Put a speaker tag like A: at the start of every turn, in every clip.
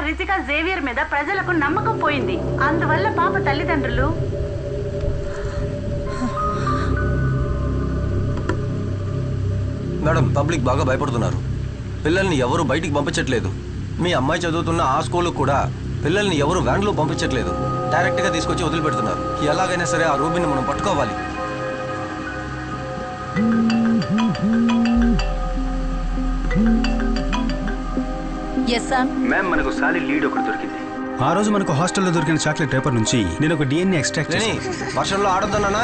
A: Ritika Xavier మీద ప్రజలకు నమ్మకం పోయింది. అందువల్ల పాప తల్లిదండ్రులు
B: మేడం పబ్లిక్ బాగా భయపడుతున్నారు. పిల్లల్ని ఎవరు బయటికి పంపించట్లేదు. మీ అమ్మాయి చదువుతున్న ఆ స్కూల్ కూడా పిల్లల్ని ఎవరు వ్యాన్లో పంపించట్లేదు. డైరెక్ట్ గా తీసుకొచ్చి వదిలిపెడుతున్నారు. ఎలాగైనా సరే ఆ రూబిని మనం పట్టుకోవాలి.
C: మ్యామ్ మనకు సాలిడ్ లీడ్ ఒకటి దొరికింది.
D: ఆ రోజు మనకు హాస్టల్లో దొరికిన చాక్లెట్ పేపర్ నుంచి నేను ఒక డిఎన్ఏ ఎక్స్ట్రాక్ట్ చేశాను.
B: వర్షంలో ఆడొద్దన్నా.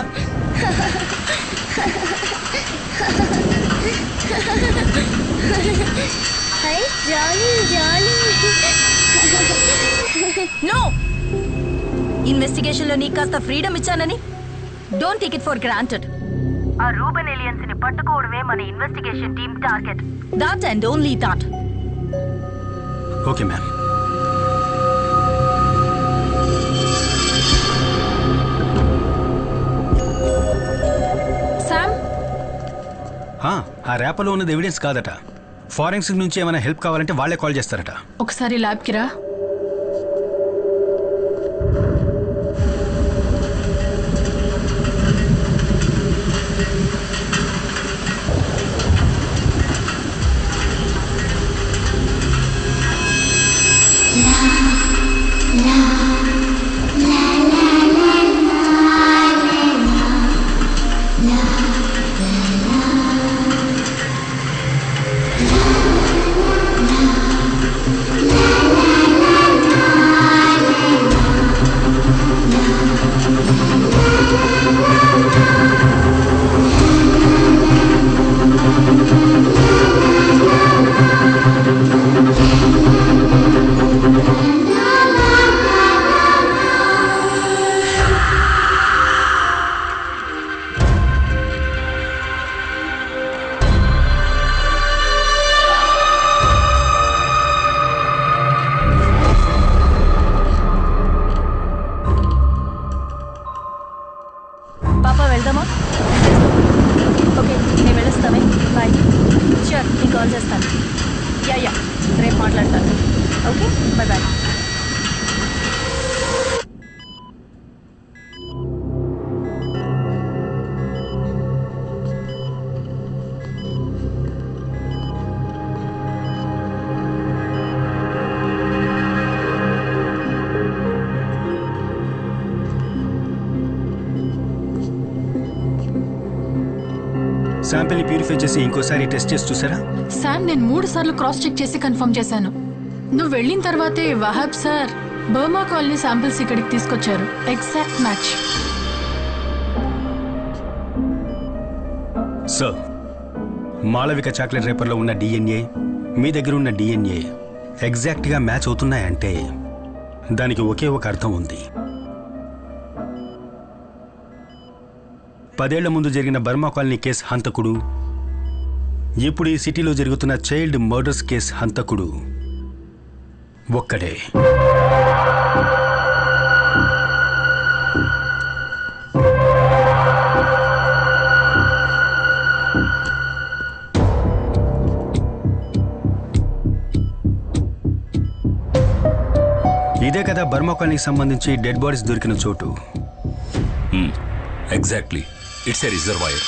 E: నో, ఇన్వెస్టిగేషన్ లో నీకు కాస్త ఫ్రీడమ్ ఇచ్చానని don't take it for granted. ఆ రూబెన్ ఏలియన్స్ ని పట్టుకోవడమే మన investigation team target. That and only that.
D: Okay ma'am.
F: Sam,
D: ఆ ర్యాపర్లో ఉన్నది ఎవిడెన్స్ కాదట. ఫారెన్సిక్ నుంచి ఏమైనా హెల్ప్ కావాలంటే వాళ్ళే కాల్ చేస్తారట.
F: ఒకసారి ల్యాబ్కి రా.
E: రేపు మాట్లాడతాను. Okay, bye bye.
D: శాంపిల్ ని ప్యూరిఫై చేసి ఇంకోసారి టెస్ట్ చేసి చూసారా?
F: శామ్, నేను 3 సార్లు క్రాస్ చెక్ చేసి కన్ఫర్మ్ చేశాను. నువ్వు వెళ్ళిన తర్వాతే Wahab sir Burma colony samples ఇక్కడికి తీసుకొచ్చారు. Exact match.
D: Sir, Malavika chocolate రేపర్లో ఉన్న డిఎన్ఏ మీ దగ్గర ఉన్న డిఎన్ఏ ఎగ్జాక్ట్గా మ్యాచ్ అవుతున్నాయంటే దానికి ఒకే ఒక అర్థం ఉంది. 10 ఏళ్ల ముందు జరిగిన బర్మా కాలనీ కేసు హంతకుడు, ఇప్పుడు ఈ సిటీలో జరుగుతున్న చైల్డ్ మర్డర్స్ కేసు హంతకుడు ఒక్కడే. ఇదే కదా బర్మా కాలనీకి సంబంధించి డెడ్ బాడీస్ దొరికిన చోటు.
G: Exactly, it's a reservoir.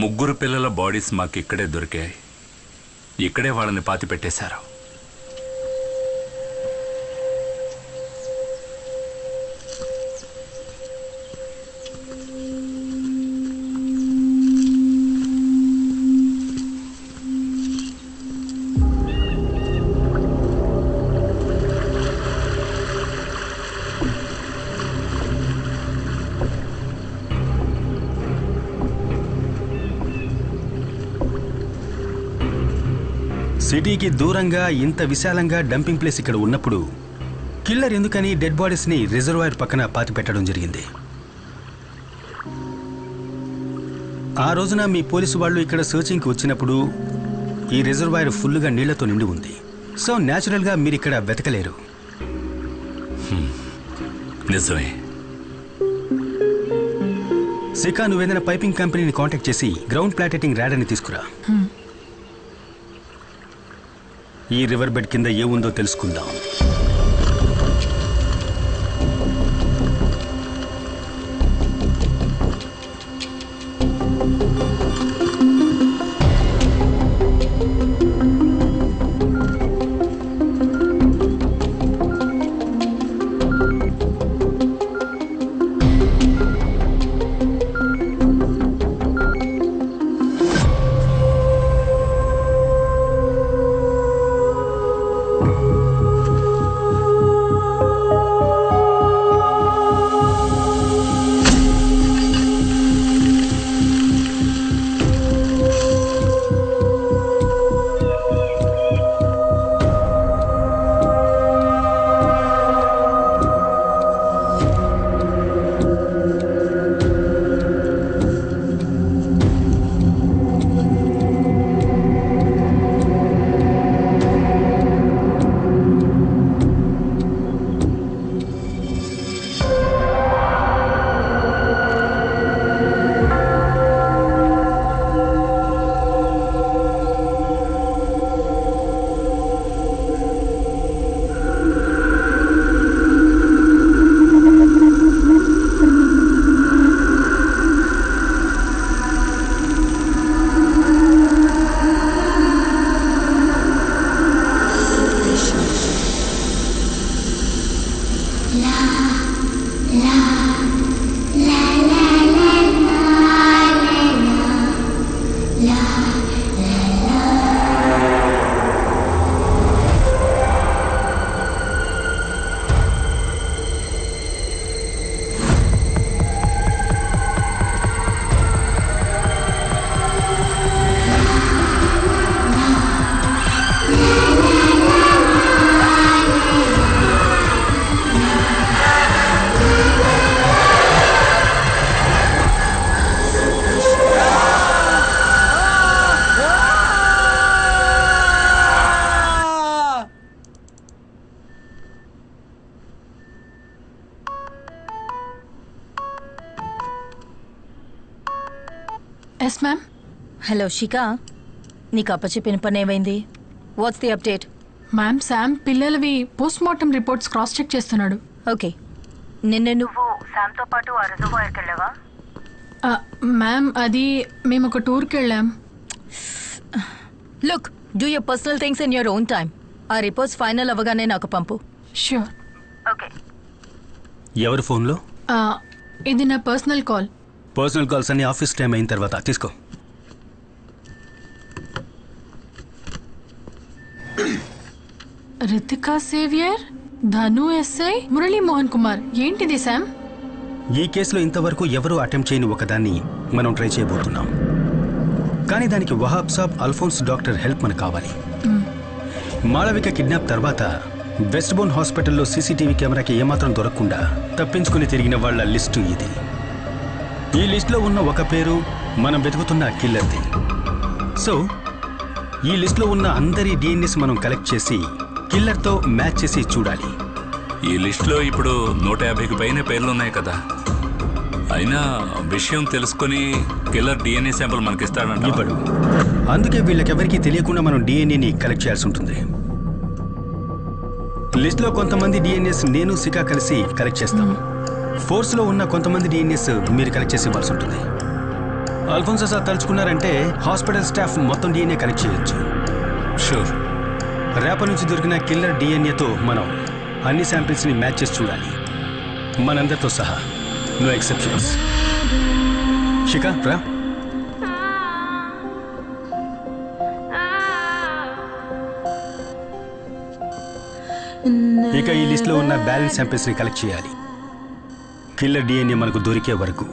G: ముగ్గురు పిల్లల బాడీస్ మాకు ఇక్కడే దొరికాయి. ఇక్కడే వాళ్ళని పాతి పెట్టేశారు.
D: సిటీకి దూరంగా ఇంత విశాలంగా డంపింగ్ ప్లేస్ ఇక్కడ ఉన్నప్పుడు కిల్లర్ ఎందుకని డెడ్ బాడీస్ ని రిజర్వాయర్ పక్కన పాతి పెట్టడం జరిగింది? ఆ రోజున మీ పోలీసు వాళ్ళు ఇక్కడ సర్చింగ్కి వచ్చినప్పుడు ఈ రిజర్వాయర్ ఫుల్గా నీళ్లతో నిండి ఉంది. సో న్యాచురల్గా మీరు ఇక్కడ వెతకలేరు.
G: నిజమే.
D: శిఖా, నువ్వేదైనా పైపింగ్ కంపెనీని కాంటాక్ట్ చేసి గ్రౌండ్ ప్లాటెటింగ్ ర్యాడర్ని తీసుకురా. ఈ రివర్ బెడ్ కింద ఏముందో తెలుసుకుందాం.
F: Yes ma'am.
E: హలో శిఖా, నీకు అప్పచెప్పిన పని ఏమైంది? What's the update?
F: Ma'am, Sam పిల్లలవి post mortem reports cross check చేస్తున్నాడు.
E: ఓకే, నిన్న నువ్వు శామ్తో పాటు ఆ రిజర్వాయర్కి వెళ్ళావా?
F: మ్యామ్, అది మేము ఒక టూర్కి వెళ్ళాం.
E: Look, do your personal things in your own time. ఆ రిపోర్ట్స్ ఫైనల్ అవ్వగానే నాకు పంపు.
F: ష్యూర్.
E: ఓకే.
D: ఎవరి ఫోన్లో?
F: ఇది నా పర్సనల్ కాల్.
D: పర్సనల్ కాల్స్ అన్ని ఆఫీస్ టైం అయిన తర్వాత తీసుకో.
F: రితికా సేవియర్, ధను ఎస్ఐ, మురళీ మోహన్ కుమార్. ఏంటిది శామ్?
D: ఈ కేసులో ఇంతవరకు ఎవరూ అటెంప్ట్ చేయని ఒకదాన్ని మనం ట్రై చేయబోతున్నాం. కానీ దానికి వహాబ్ సాబ్, అల్ఫోన్స్ డాక్టర్ హెల్ప్ మనకు కావాలి. మాళవిక కిడ్నాప్ తర్వాత వెస్ట్ బోన్ హాస్పిటల్లో సీసీటీవీ కెమెరాకి ఏమాత్రం దొరకకుండా తప్పించుకుని తిరిగిన వాళ్ళ లిస్టు ఇది. ఈ లిస్టులో ఉన్న ఒక పేరు మనం వెతుకుతున్న కిల్లర్ది. సో ఈ లిస్ట్లో ఉన్న అందరి డిఎన్ఏస్ మనం కలెక్ట్ చేసి కిల్లర్తో మ్యాచ్ చేసి చూడాలి.
G: ఈ లిస్టులో ఇప్పుడు 150కి పైన పేర్లున్నాయి కదా. అయినా విషయం తెలుసుకొని కిల్లర్ డిఎన్ఏ శాంపుల్ మనకిస్తాడంట.
D: ఇప్పుడు అందుకే వీళ్ళకెవరికీ తెలియకుండా మనం డిఎన్ఏని కలెక్ట్ చేయాల్సి ఉంటుంది. లిస్ట్లో కొంతమంది డిఎన్ఏస్ నేను సికా కలిసి కలెక్ట్ చేస్తాం. ఫోర్స్లో ఉన్న కొంతమంది డిఎన్ఏస్ మీరు కలెక్ట్ చేసి ఇవ్వాల్సి ఉంటుంది. అల్ఫోన్సో సార్ తలుచుకున్నారంటే హాస్పిటల్ స్టాఫ్ మొత్తం డిఎన్ఏ కలెక్ట్ చేయొచ్చు.
G: షూర్.
D: రేపటి నుంచి దొరికిన కిల్లర్ డిఎన్ఏతో మనం అన్ని శాంపిల్స్ని మ్యాచ్ చేసి చూడాలి, మనందరితో సహా. No exceptions. శిఖా రా. ఇక ఈ లిస్ట్లో ఉన్న బ్యాలెన్స్ శాంపిల్స్ని కలెక్ట్ చేయాలి, కిల్లర్ డిఎన్ఏ మనకు దొరికే వరకు.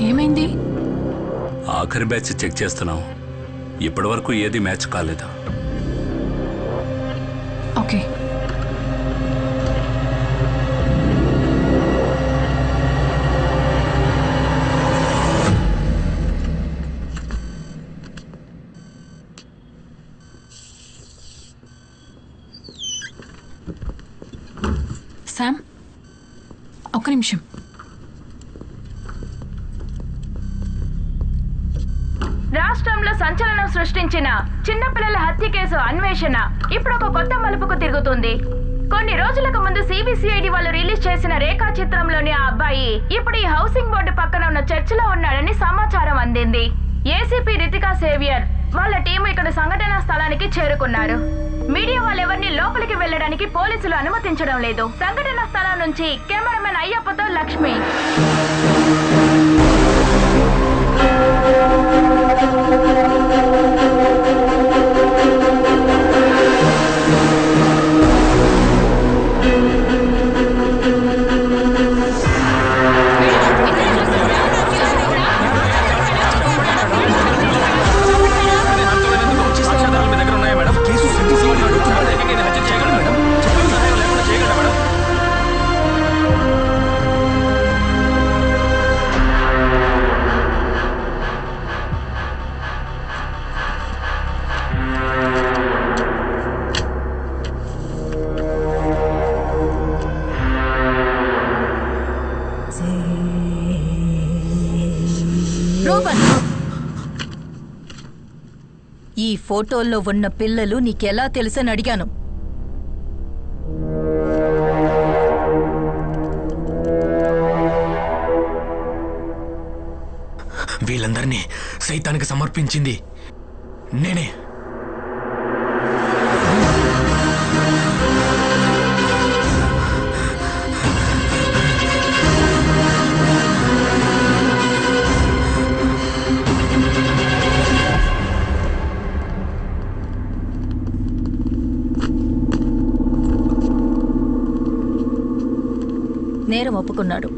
F: ఏమైంది?
G: ఆఖరి బ్యాచ్ చెక్ చేస్తున్నాం. ఇప్పటి వరకు ఏది మ్యాచ్ కాలేదు.
F: ఓకే. శామ్, ఒక్క నిమిషం.
E: రాష్ట్రంలో సంచలనం సృష్టించిన చిన్నపిల్లల హత్య కేసు అన్వేషణ ఇప్పుడు ఒక కొత్త మలుపుకు తిరుగుతుంది. కొన్ని రోజులకు ముందు సిబిసిఐడి వాళ్ళు రిలీజ్ చేసిన రేఖా చిత్రంలోని ఆ అబ్బాయి ఇప్పుడు ఈ హౌసింగ్ బోర్డు పక్కన ఉన్న చర్చిలో ఉన్నాడని సమాచారం అందింది. ఏసీపీ రితికా సేవియర్ వాళ్ళ టీం ఇక్కడ సంఘటనా స్థలానికి చేరుకున్నారు. మీడియా వాళ్ళెవరిని లోపలికి వెళ్లడానికి పోలీసులు అనుమతించడం లేదు. సంఘటనా స్థలం నుంచి కెమెరామెన్ అయ్యప్పతో లక్ష్మి. ఈ ఫోటోల్లో ఉన్న పిల్లలు నీకెలా తెలుసని అడిగాను.
H: వీళ్ళందరినీ సైతానికి సమర్పించింది నేనే.
I: తీసుకున్నాడు.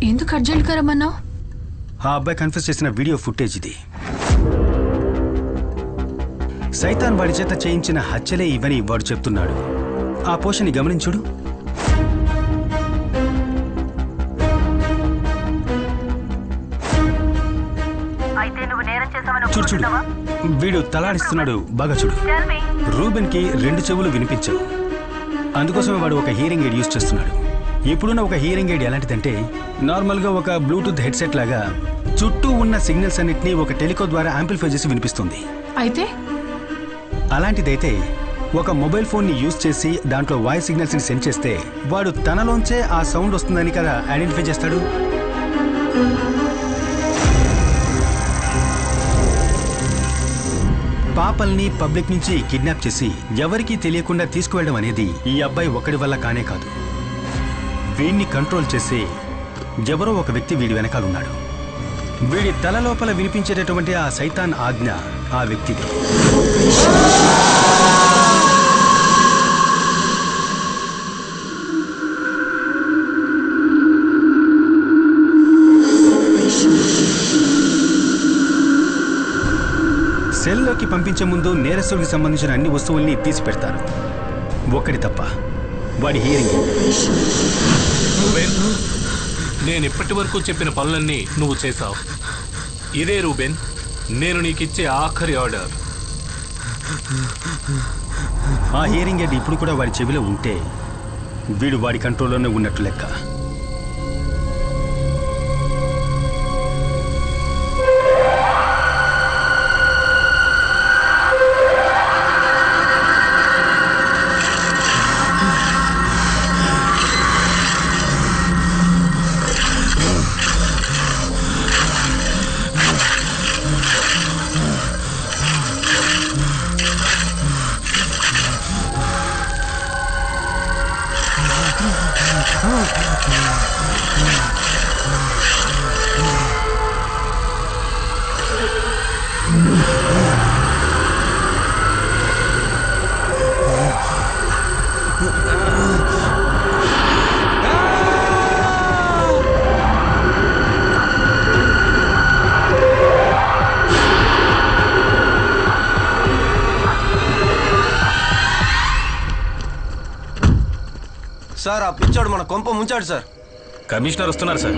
F: ఎందుకు అర్జెంట్గా రమ్మన్నావు?
D: ఆ అబ్బాయి కన్ఫ్యూజ్ చేసిన వీడియో ఫుటేజ్ ఇది. సైతాన్ వాడి చేత చేయించిన హత్యలే ఇవని వాడు చెప్తున్నాడు. ఆ పోషని గమనించుడు. చూడు చూడు, వీడు తలాడిస్తున్నాడు. బాగా చూడు. రూబెన్ కి 2 చెవులు వినిపించవు. అందుకోసమే వాడు ఒక హియరింగ్ ఎయిడ్ యూజ్ చేస్తున్నాడు. ఇప్పుడున్న ఒక హియరింగ్ ఎయిడ్ ఎలాంటిదంటే నార్మల్గా ఒక బ్లూటూత్ హెడ్సెట్ లాగా చుట్టూ ఉన్న సిగ్నల్స్ అన్నిటినీ ఒక టెలికో ద్వారా యాంప్లిఫై చేసి వినిపిస్తుంది.
F: అయితే
D: అలాంటిదైతే ఒక మొబైల్ ఫోన్ని యూజ్ చేసి దాంట్లో వాయిస్ సిగ్నల్స్ ని సెండ్ చేస్తే వాడు తనలోంచే ఆ సౌండ్ వస్తుందని కదా ఐడెంటిఫై చేస్తాడు. పాపల్ని పబ్లిక్ నుంచి కిడ్నాప్ చేసి ఎవరికీ తెలియకుండా తీసుకువెళ్ళడం అనేది ఈ అబ్బాయి ఒక్కడి వల్ల కానే కాదు. వీడిని కంట్రోల్ చేసి ఎవరో ఒక వ్యక్తి వీడి వెనకాలన్నాడు. వీడి తల లోపల వినిపించేటటువంటి ఆ సైతాన్ ఆజ్ఞ ఆ వ్యక్తిది. సెల్లోకి పంపించే ముందు నేరస్తుడికి సంబంధించిన అన్ని వస్తువుల్ని తీసి పెడతారు, ఒక్కడి తప్ప. వాడి హియరింగ్.
J: రూబెన్, నేను ఇప్పటి వరకు చెప్పిన పనులన్నీ నువ్వు చేశావు. ఇదే రూబెన్, నేను నీకిచ్చే ఆఖరి ఆర్డర్.
D: ఆ హియరింగ్ ఎయిడ్ ఇప్పుడు కూడా వాడి చెవిలో ఉంటే వీడు వాడి కంట్రోల్లోనే ఉన్నట్టు లెక్క.
B: సార్, ఆ పిచ్చాడు మన కొంప ముంచాడు సార్.
H: కమిషనర్ వస్తున్నారు సార్.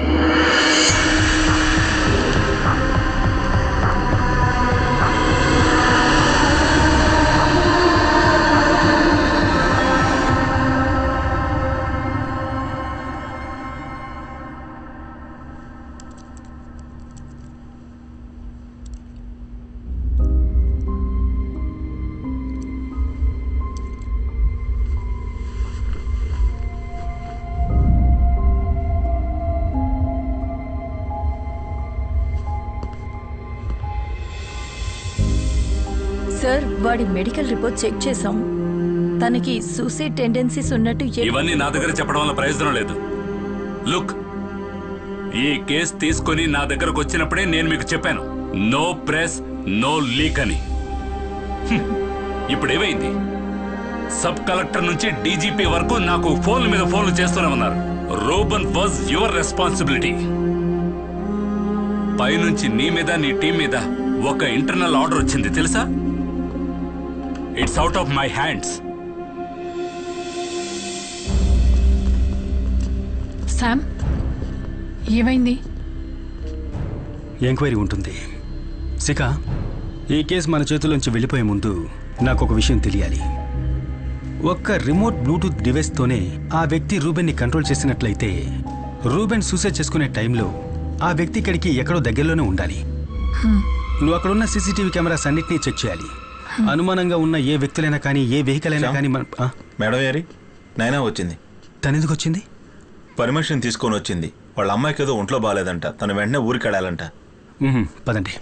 I: సార్, వాడి మెడికల్ రిపోర్ట్ చెక్ చేశాం. తనకి సూసైడ్ టెండెన్సీస్ ఉన్నట్టు
G: ఇవన్నీ నా దగ్గర చెప్పడం వల్ల ప్రయోజనం లేదు. లుక్, ఈ కేసు తీసుకొని నా దగ్గరకు వచ్చినప్పుడే నేను మీకు చెప్పాను, నో ప్రెస్ నో లీక్ అని. ఇప్పుడు ఏమైంది? సబ్ కలెక్టర్ నుంచి డీజీపీ వరకు నాకు ఫోన్ల మీద ఫోన్లు చేస్తూనే ఉన్నారు. Reuben was your responsibility. పైనుంచి నీ మీద నీ టీం మీద ఒక ఇంటర్నల్ ఆర్డర్ వచ్చింది తెలుసా? It's out of my hands.
F: Sam, ఏమైంది?
D: ఎంక్వైరీ ఉంటుంది. శిఖ, ఈ కేసు మన చేతుల్లోంచి వెళ్ళిపోయే ముందు నాకు ఒక విషయం తెలియాలి. ఒక్క రిమోట్ బ్లూటూత్ డివైస్తోనే ఆ వ్యక్తి రూబెన్ని కంట్రోల్ చేసినట్లయితే రూబెన్ సూసైడ్ చేసుకునే టైంలో ఆ వ్యక్తి ఇక్కడికి ఎక్కడో దగ్గరలోనే ఉండాలి. నువ్వు అక్కడున్న సీసీటీవీ కెమెరాస్ అన్నిటినీ చెక్ చేయాలి. అనుమానంగా ఉన్న ఏ వ్యక్తులైనా కానీ ఏ వెహికల్ అయినా కానీ
K: మేడం గారి నైనా వచ్చింది.
D: తను ఎందుకు వచ్చింది?
K: పర్మిషన్ తీసుకొని వచ్చింది. వాళ్ళ అమ్మాయికి ఏదో ఒంట్లో బాగాలేదంట, తను వెంటనే ఊరికి వెళ్ళాలంట.
D: పదండి.